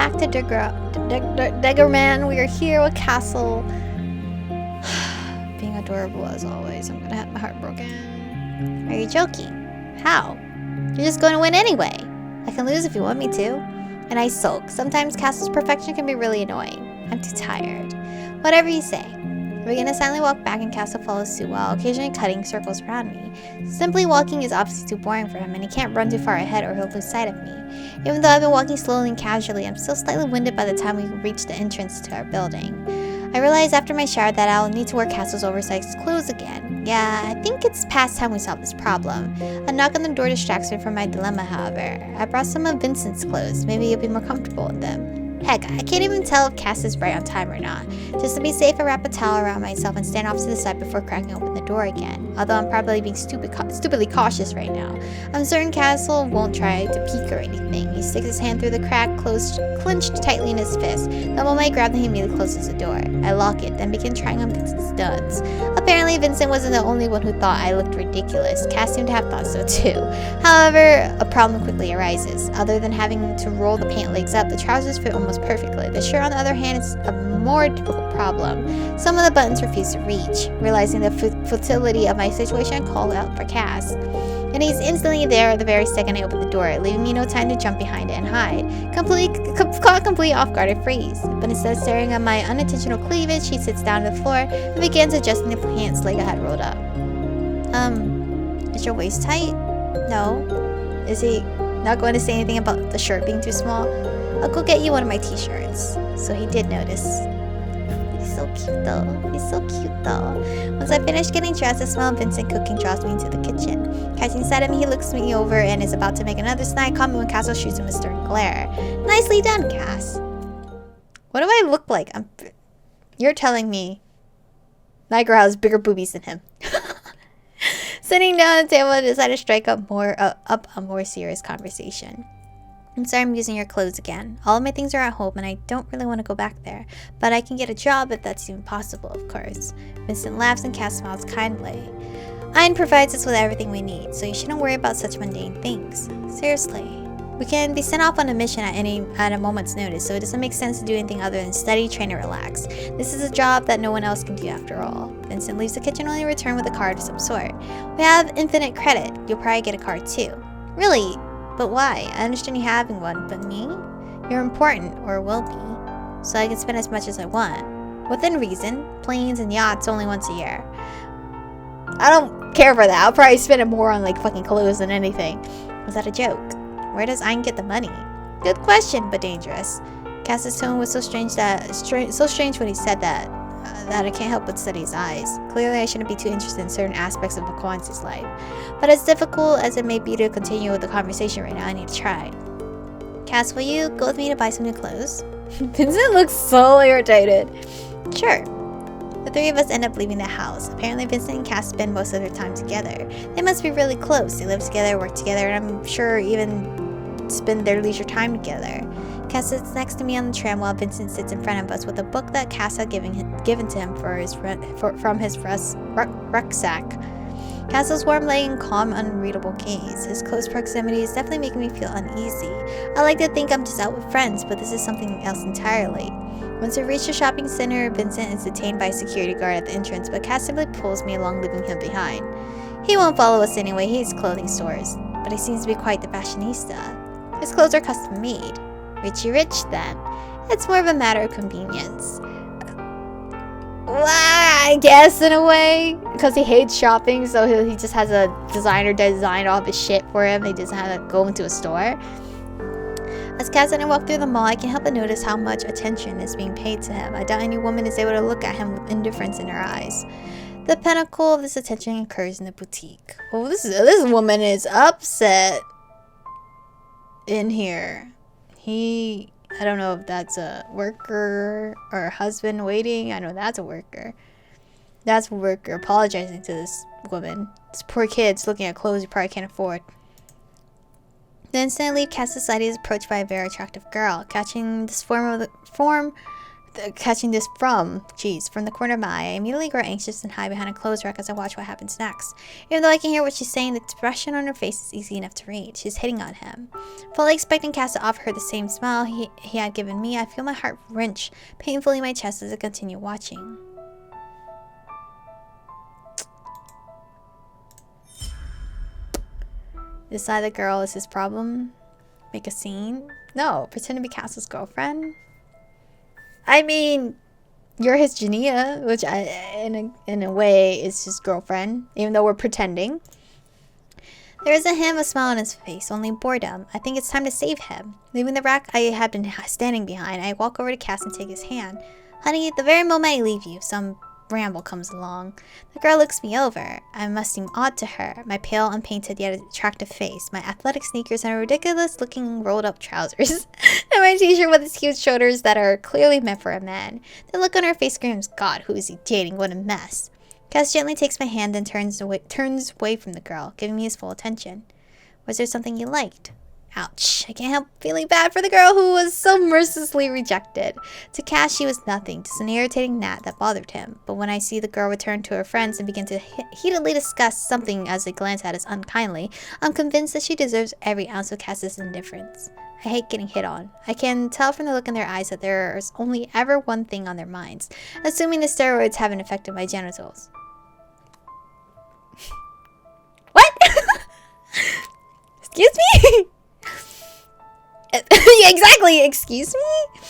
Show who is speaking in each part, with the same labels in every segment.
Speaker 1: back to Degraman. We are here with Cassel. Being adorable as always. I'm gonna have my heart broken. Are you joking? How? You're just going to win anyway. I can lose if you want me to. And I sulk. Sometimes Cassel's perfection can be really annoying. I'm too tired. Whatever you say. I begin to silently walk back and Cassel follows suit while occasionally cutting circles around me. Simply walking is obviously too boring for him and he can't run too far ahead or he'll lose sight of me. Even though I've been walking slowly and casually, I'm still slightly winded by the time we reach the entrance to our building. I realize after my shower that I'll need to wear Cassel's oversized clothes again. Yeah, I think it's past time we solve this problem. A knock on the door distracts me from my dilemma, however. I brought some of Vincent's clothes. Maybe you'll be more comfortable in them. Heck, I can't even tell if Cass is right on time or not. Just to be safe, I wrap a towel around myself and stand off to the side before cracking open the door again. Although I'm probably being stupidly cautious right now. I'm certain Cassel won't try to peek or anything. He sticks his hand through the crack, clenched tightly in his fist. The moment I grab him, he immediately closes the door. I lock it, then begin trying on Vincent's studs. Apparently, Vincent wasn't the only one who thought I looked ridiculous. Cass seemed to have thought so too. However, a problem quickly arises. Other than having to roll the pant legs up, the trousers fit almost perfectly. The shirt, on the other hand, is a more difficult problem. Some of the buttons refuse to reach. Realizing the futility of my situation, I call out for Cass. And he's instantly there the very second I open the door, leaving me no time to jump behind it and hide. Caught completely off guard, I freeze. But instead of staring at my unintentional cleavage, he sits down on the floor and begins adjusting the pants leg I had rolled up. Is your waist tight? No. Is he not going to say anything about the shirt being too small? I'll go get you one of my t-shirts. So he did notice. He's so cute though. He's so cute though. Once I finish getting dressed, the smell of Vincent cooking draws me into the kitchen. Catching sight of me, he looks me over and is about to make another snide comment when Cassel shoots him a stern glare. Nicely done, Cass. What do I look like? You're telling me my girl has bigger boobies than him. Sitting down at the table, I decided to strike up a more serious conversation. I'm sorry I'm using your clothes again. All of my things are at home and I don't really want to go back there. But I can get a job if that's even possible, of course. Vincent laughs and Cass smiles kindly. Ein provides us with everything we need, so you shouldn't worry about such mundane things. Seriously. We can be sent off on a mission at a moment's notice, so it doesn't make sense to do anything other than study, train, and relax. This is a job that no one else can do after all. Vincent leaves the kitchen only to return with a card of some sort. We have infinite credit. You'll probably get a card too. Really? But why? I understand you having one, but me? You're important, or will be, so I can spend as much as I want. Within reason, planes and yachts only once a year. I don't care for that. I'll probably spend it more on like fucking clothes than anything. Was that a joke? Where does Ein get the money? Good question, but dangerous. Cass's tone was so strange when he said that I can't help but study his eyes. Clearly, I shouldn't be too interested in certain aspects of McCoy's life. But as difficult as it may be to continue with the conversation right now, I need to try. Cass, will you go with me to buy some new clothes? Vincent looks so irritated. Sure. The three of us end up leaving the house. Apparently, Vincent and Cass spend most of their time together. They must be really close. They live together, work together, and I'm sure even spend their leisure time together. Cass sits next to me on the tram while Vincent sits in front of us with a book that Cass had given to him from his rucksack. Cassel's warm light and calm, unreadable gaze. His close proximity is definitely making me feel uneasy. I like to think I'm just out with friends, but this is something else entirely. Once we reach the shopping center, Vincent is detained by a security guard at the entrance, but Cass simply pulls me along, leaving him behind. He won't follow us anyway, he hates clothing stores, but he seems to be quite the fashionista. His clothes are custom made. Richie rich, then. It's more of a matter of convenience. Well, I guess, in a way. Because he hates shopping, so he just has a designer design all of his shit for him. He doesn't have to go into a store. As Cass and I walk through the mall, I can't help but notice how much attention is being paid to him. I doubt any woman is able to look at him with indifference in her eyes. The pinnacle of this attention occurs in the boutique. Oh, this woman is upset in here. I don't know if that's a worker or a husband waiting. I know that's a worker. That's a worker apologizing to this woman. This poor kid's looking at clothes he probably can't afford. The instant I leave Cass's side, he is approached by a very attractive girl. Catching this form catching this from the corner of my eye. I immediately grow anxious and hide behind a clothes rack as I watch what happens next. Even though I can hear what she's saying, the expression on her face is easy enough to read. She's hitting on him. Fully expecting Cass to offer her the same smile he had given me, I feel my heart wrench painfully in my chest as I continue watching. Decide the girl is his problem? Make a scene? No, pretend to be Cassel's girlfriend? I mean, you're his Jania, which in a way is his girlfriend, even though we're pretending. There is in him a smile on his face, only boredom. I think it's time to save him. Leaving the rack I had been standing behind, I walk over to Cass and take his hand. Honey, at the very moment I leave you, some ramble comes along. The girl looks me over. I must seem odd to her. My pale, unpainted, yet attractive face, my athletic sneakers, and ridiculous-looking rolled-up trousers, and my t-shirt with its huge shoulders that are clearly meant for a man. The look on her face screams, God, who is he dating? What a mess. Cass gently takes my hand and turns away from the girl, giving me his full attention. Was there something you liked? Ouch, I can't help feeling bad for the girl who was so mercilessly rejected. To Cass, she was nothing, just an irritating gnat that bothered him. But when I see the girl return to her friends and begin to heatedly discuss something as they glance at us unkindly, I'm convinced that she deserves every ounce of Cass's indifference. I hate getting hit on. I can tell from the look in their eyes that there is only ever one thing on their minds, assuming the steroids haven't affected my genitals. What? Excuse me? Yeah, exactly, excuse me?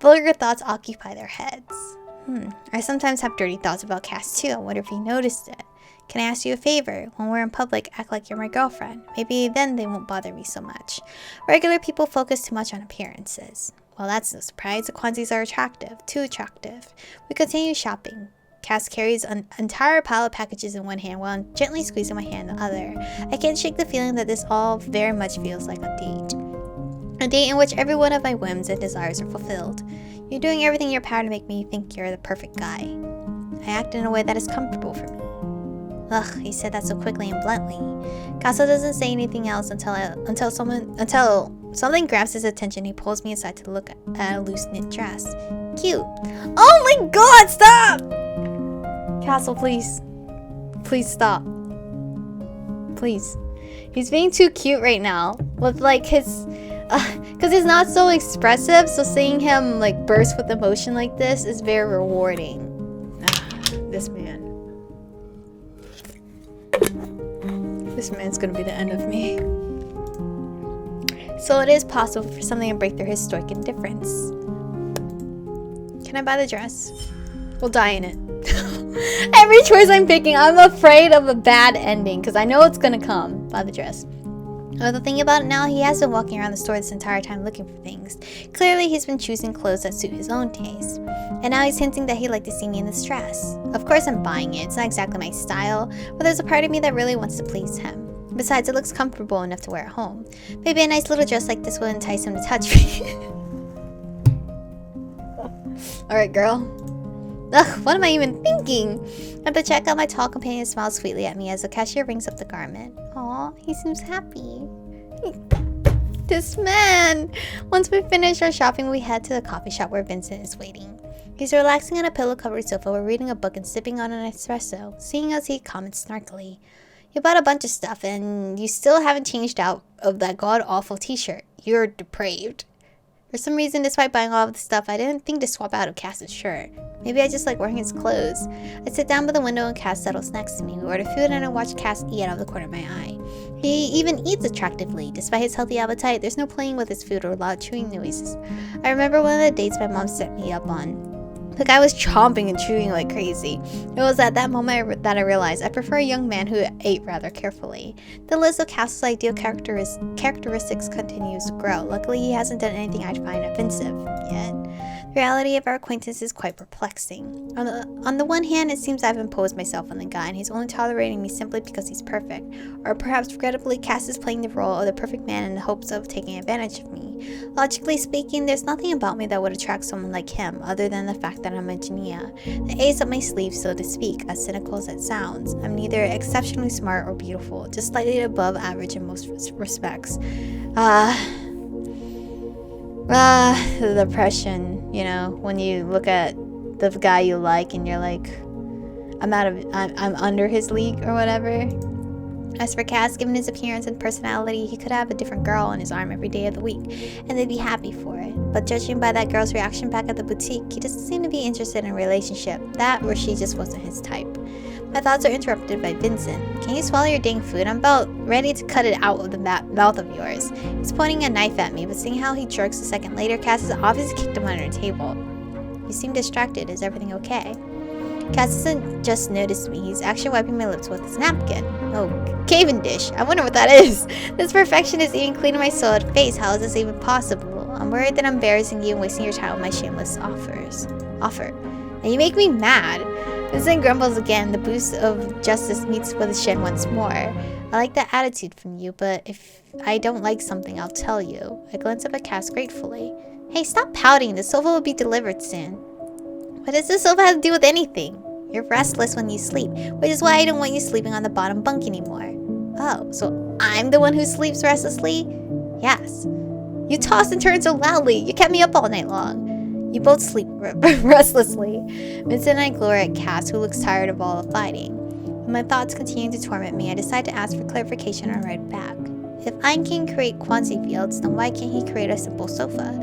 Speaker 1: Vulgar thoughts occupy their heads. I sometimes have dirty thoughts about Cass too. I wonder if he noticed it. Can I ask you a favor? When we're in public, act like you're my girlfriend. Maybe then they won't bother me so much. Regular people focus too much on appearances. Well, that's no surprise. The Kwanzis are attractive. Too attractive. We continue shopping. Cass carries an entire pile of packages in one hand while gently squeezing my hand in the other. I can't shake the feeling that this all very much feels like a date. A date in which every one of my whims and desires are fulfilled. You're doing everything in your power to make me think you're the perfect guy. I act in a way that is comfortable for me. Ugh, he said that so quickly and bluntly. Cassel doesn't say anything else until something grabs his attention. He pulls me aside to look at a loose knit dress. Cute. Oh my god, stop! Cassel, please. Please stop. Please. He's being too cute right now. With like his... Because he's not so expressive, so seeing him like burst with emotion like this is very rewarding. This man. This man's gonna be the end of me. So it is possible for something to break through his stoic indifference. Can I buy the dress? We'll die in it. Every choice I'm picking, I'm afraid of a bad ending because I know it's gonna come. Buy the dress. Oh, the thing about it now, he has been walking around the store this entire time looking for things. Clearly, he's been choosing clothes that suit his own taste. And now he's hinting that he'd like to see me in this dress. Of course I'm buying it. It's not exactly my style, but there's a part of me that really wants to please him. Besides, it looks comfortable enough to wear at home. Maybe a nice little dress like this will entice him to touch me. Alright, girl. Ugh, what am I even thinking? At the checkout, my tall companion smiles sweetly at me as the cashier rings up the garment. Aw, he seems happy. This man! Once we finish our shopping, we head to the coffee shop where Vincent is waiting. He's relaxing on a pillow-covered sofa while reading a book and sipping on an espresso. Seeing us, he comments snarkily. You bought a bunch of stuff and you still haven't changed out of that god-awful t-shirt. You're depraved. For some reason, despite buying all of the stuff, I didn't think to swap out of Cass's shirt. Maybe I just like wearing his clothes. I sit down by the window and Cass settles next to me. We order food and I watch Cass eat out of the corner of my eye. He even eats attractively. Despite his healthy appetite, there's no playing with his food or loud chewing noises. I remember one of the dates my mom set me up on. The guy was chomping and chewing like crazy. It was at that moment that I realized I prefer a young man who ate rather carefully. The list of Cassel's ideal characteristics continues to grow. Luckily, he hasn't done anything I'd find offensive yet. The reality of our acquaintance is quite perplexing. On the one hand, it seems I've imposed myself on the guy and he's only tolerating me simply because he's perfect. Or perhaps regrettably, Cass is playing the role of the perfect man in the hopes of taking advantage of me. Logically speaking, there's nothing about me that would attract someone like him other than the fact that I'm a Jania. The ace up my sleeve, so to speak, as cynical as it sounds. I'm neither exceptionally smart or beautiful, just slightly above average in most respects. The depression. You know, when you look at the guy you like and you're like, I'm under his league or whatever. As for Cass, given his appearance and personality, he could have a different girl on his arm every day of the week, and they'd be happy for it. But judging by that girl's reaction back at the boutique, he doesn't seem to be interested in a relationship. That or she just wasn't his type. My thoughts are interrupted by Vincent. Can you swallow your dang food? I'm about ready to cut it out of the mouth of yours. He's pointing a knife at me, but seeing how he jerks a second later, Cass has obviously kicked him under the table. You seem distracted. Is everything okay? Cass hasn't just noticed me. He's actually wiping my lips with his napkin. Oh, Cavendish. I wonder what that is. This perfectionist even cleaning my soiled face. How is this even possible? I'm worried that I'm embarrassing you and wasting your time with my shameless offer. And you make me mad. Vincent grumbles again. The boost of justice meets with a shin once more. I like that attitude from you, but if I don't like something, I'll tell you. I glance up at Cass gratefully. Hey, stop pouting. The sofa will be delivered soon. What does the sofa have to do with anything? You're restless when you sleep, which is why I don't want you sleeping on the bottom bunk anymore. Oh, so I'm the one who sleeps restlessly? Yes. You toss and turn so loudly. You kept me up all night long. You both sleep restlessly. Vincent and I glare at Cass, who looks tired of all the fighting. When my thoughts continue to torment me, I decide to ask for clarification and write back. If I can create quansi fields, then why can't he create a simple sofa?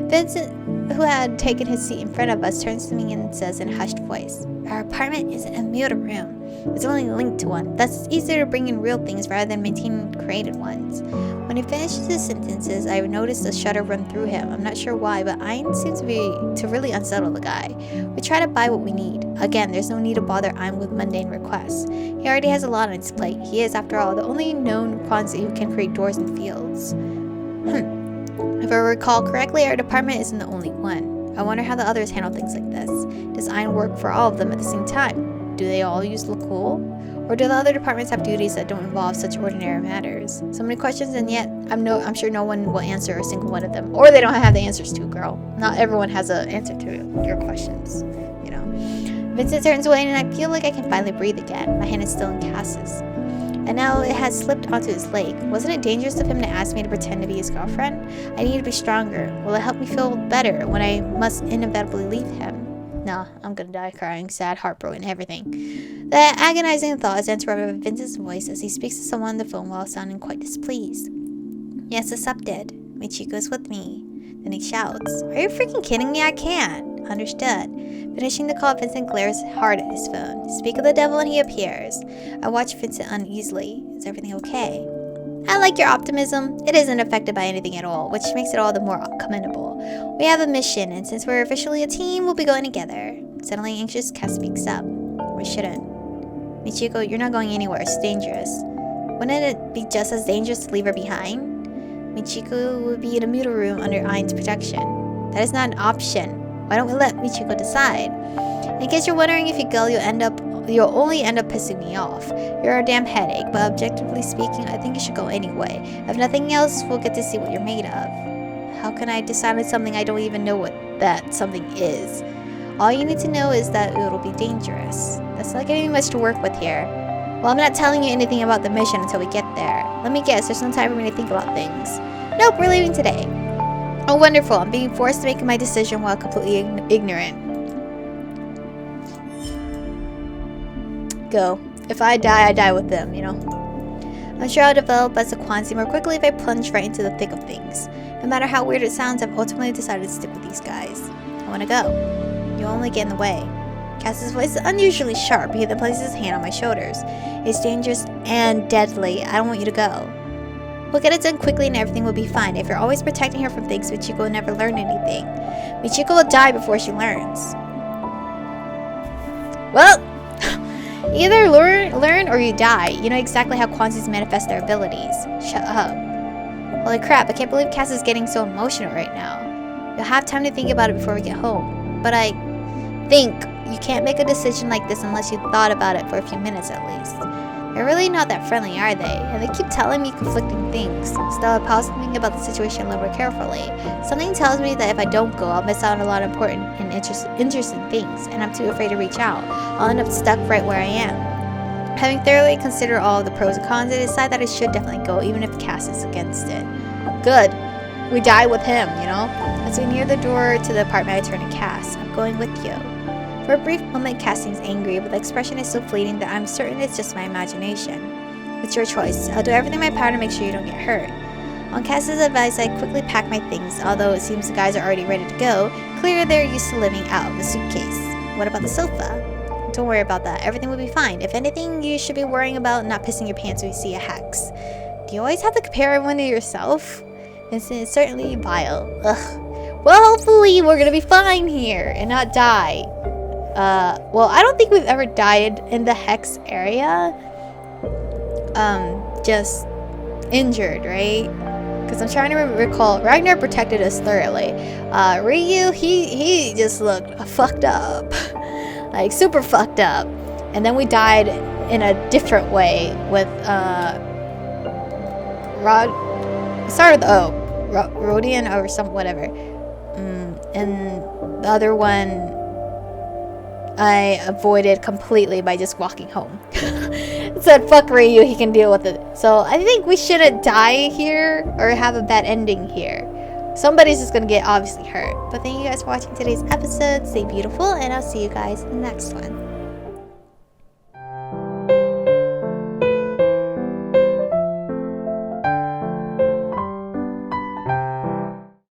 Speaker 1: Vincent, who had taken his seat in front of us, turns to me and says in a hushed voice, Our apartment isn't a muted room. It's only linked to one. Thus, it's easier to bring in real things rather than maintaining created ones. When he finishes his sentences, I noticed a shudder run through him. I'm not sure why, but Ein seems to really unsettle the guy. We try to buy what we need. Again, there's no need to bother Ein with mundane requests. He already has a lot on his plate. He is, after all, the only known quansi who can create doors and fields. If I recall correctly, our department isn't the only one. I wonder how the others handle things like this. Does Ein work for all of them at the same time? Do they all use Lakul? Or do the other departments have duties that don't involve such ordinary matters? So many questions, and yet I'm sure no one will answer a single one of them. Or they don't have the answers to, girl. Not everyone has an answer to your questions, you know. Vincent turns away, and I feel like I can finally breathe again. My hand is still in Cass's. And now it has slipped onto his leg. Wasn't it dangerous of him to ask me to pretend to be his girlfriend? I need to be stronger. Will it help me feel better when I must inevitably leave him? No, I'm gonna die crying, sad, heartbroken, everything. The agonizing thought is interrupted by Vincent's voice as he speaks to someone on the phone while sounding quite displeased. Yes, accepted. Michiko's with me. Then he shouts, Are you freaking kidding me? I can't. Understood. Finishing the call, Vincent glares hard at his phone. Speak of the devil and he appears. I watch Vincent uneasily. Is everything okay? I like your optimism. It isn't affected by anything at all, which makes it all the more commendable. We have a mission, and since we're officially a team, we'll be going together. Suddenly anxious, Cass speaks up. We shouldn't. Michiko, you're not going anywhere. It's dangerous. Wouldn't it be just as dangerous to leave her behind? Michiko would be in a mutal room under Ein's protection. That is not an option. Why don't we let Michiko decide? In case you're wondering if you go, you'll only end up pissing me off. You're a damn headache, but objectively speaking, I think you should go anyway. If nothing else, we'll get to see what you're made of. How can I decide on something I don't even know what that something is? All you need to know is that it'll be dangerous. That's not giving me much to work with here. Well, I'm not telling you anything about the mission until we get there. Let me guess, there's no time for me to think about things. Nope, we're leaving today. Oh, wonderful. I'm being forced to make my decision while completely ignorant. Go. If I die with them, you know. I'm sure I'll develop as a quansi more quickly if I plunge right into the thick of things. No matter how weird it sounds, I've ultimately decided to stick with these guys. I want to go. You'll only get in the way. Cass's voice is unusually sharp. He then places his hand on my shoulders. It's dangerous and deadly. I don't want you to go. We'll get it done quickly and everything will be fine. If you're always protecting her from things, Michiko will never learn anything. Michiko will die before she learns. Well, either learn or you die. You know exactly how quansis manifest their abilities. Shut up. Holy crap, I can't believe Cass is getting so emotional right now. You'll have time to think about it before we get home. But I think you can't make a decision like this unless you thought about it for a few minutes at least. They're really not that friendly, are they? And they keep telling me conflicting things. Still, I pause to think about the situation a little bit carefully. Something tells me that if I don't go, I'll miss out on a lot of important and interesting things, and I'm too afraid to reach out. I'll end up stuck right where I am. Having thoroughly considered all of the pros and cons, I decide that I should definitely go, even if Cass is against it. Good. we die with him, you know? As we near the door to the apartment, I turn to Cass. I'm going with you. For a brief moment, Cass seems angry, but the expression is so fleeting that I'm certain it's just my imagination. It's your choice. I'll do everything in my power to make sure you don't get hurt. On Cass's advice, I quickly pack my things, although it seems the guys are already ready to go. Clearly, they're used to living out of a suitcase. What about the sofa? Don't worry about that. Everything will be fine. If anything, you should be worrying about not pissing your pants when you see a hex. Do you always have to compare everyone to yourself? Vincent is certainly vile. Ugh. Well, hopefully we're gonna be fine here and not die. Well, I don't think we've ever died in the hex area. Just injured, right? Because I'm trying to recall. Ragnar protected us thoroughly. Ryu, he just looked fucked up. Like, super fucked up. And then we died in a different way with, started with O. Rodian or some, whatever. And the other one I avoided completely by just walking home. Said, fuck Ryu, he can deal with it. So I think we shouldn't die here or have a bad ending here. Somebody's just gonna get obviously hurt. But thank you guys for watching today's episode. Stay beautiful, and I'll see you guys in the next one.